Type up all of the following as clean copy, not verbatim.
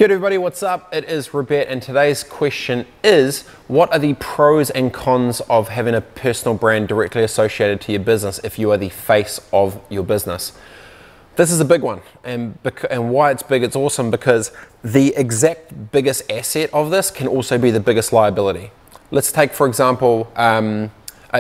Good everybody, what's up? It is Robert, and today's question is, what are the pros and cons of having a personal brand directly associated to your business if you are the face of your business? This is a big one, and why it's big, it's awesome because the exact biggest asset of this can also be the biggest liability. Let's take, for example,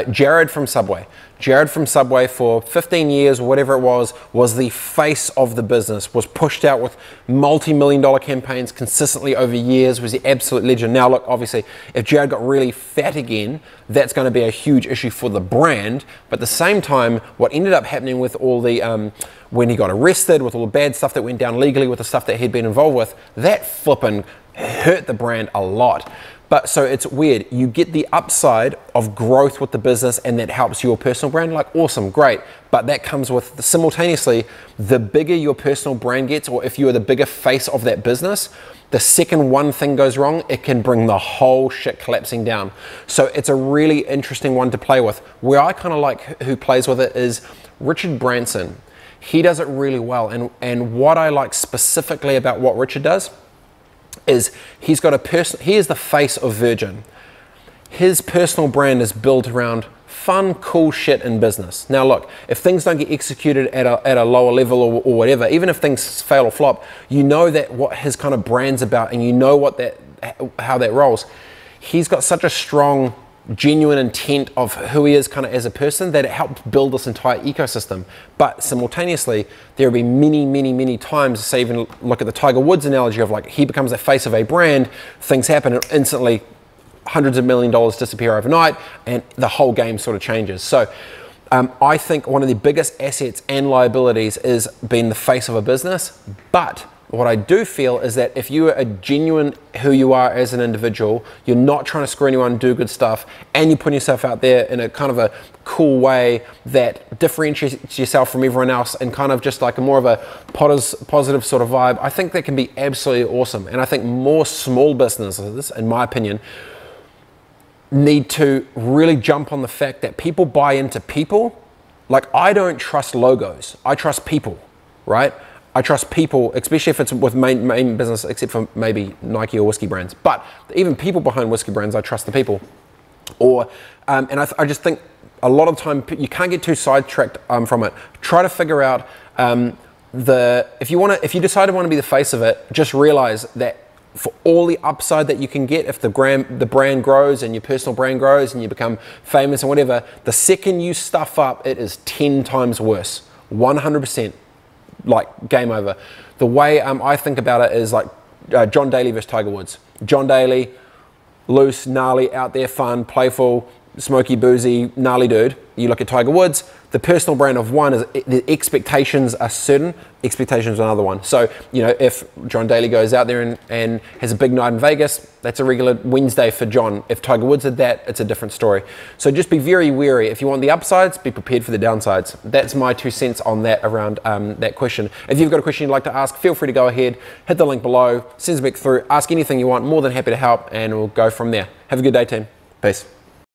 Jared from Subway. Jared from Subway for 15 years or whatever it was the face of the business, was pushed out with multi-million-dollar campaigns consistently over years, was the absolute legend. Now look, obviously, if Jared got really fat again, that's going to be a huge issue for the brand, but at the same time, what ended up happening with all the, when he got arrested, with all the bad stuff that went down legally, with the stuff that he'd been involved with, that flippin' hurt the brand a lot. But so it's weird, you get the upside of growth with the business and that helps your personal brand, like awesome, great. But that comes with, simultaneously, the bigger your personal brand gets, or if you are the bigger face of that business, the second one thing goes wrong, it can bring the whole shit collapsing down. So it's a really interesting one to play with. Where I kind of like who plays with it is Richard Branson. He does it really well. And what I like specifically about what Richard does is he is the face of Virgin. His personal brand is built around fun, cool shit in business. Now look, if things don't get executed at a lower level or whatever, even if things fail or flop, you know that what his kind of brand's about and you know how that rolls. He's got such a strong, genuine intent of who he is kind of as a person that it helped build this entire ecosystem. But simultaneously, there will be many times, say even look at the Tiger Woods analogy of like he becomes the face of a brand, things happen and instantly hundreds of $millions disappear overnight and the whole game sort of changes. So I think one of the biggest assets and liabilities is being the face of a business. But what I do feel is that if you are a genuine who you are as an individual, you're not trying to screw anyone, do good stuff, and you're putting yourself out there in a kind of a cool way that differentiates yourself from everyone else and kind of just like a more of a positive sort of vibe, I think that can be absolutely awesome. And I think more small businesses, in my opinion, need to really jump on the fact that people buy into people. Like, I don't trust logos, I trust people, right? I trust people, especially if it's with main business, except for maybe Nike or whiskey brands. But even people behind whiskey brands, I trust the people. Or, and I just think a lot of the time you can't get too sidetracked from it. Try to figure out if you decide to want to be the face of it, just realize that for all the upside that you can get, if the brand grows and your personal brand grows and you become famous and whatever, the second you stuff up, it is 10 times worse, 100%. Like game over. The way I think about it is like John Daly versus Tiger Woods. John Daly, loose, gnarly, out there, fun, playful, smoky, boozy, gnarly dude. You look at Tiger Woods, the personal brand of one is the expectations are certain, expectations are another one. So, you know, if John Daly goes out there and has a big night in Vegas, that's a regular Wednesday for John. If Tiger Woods did that, it's a different story. So just be very wary. If you want the upsides, be prepared for the downsides. That's my 2 cents on that around that question. If you've got a question you'd like to ask, feel free to go ahead, hit the link below, send it back through, ask anything you want, more than happy to help, and we'll go from there. Have a good day, team. Peace.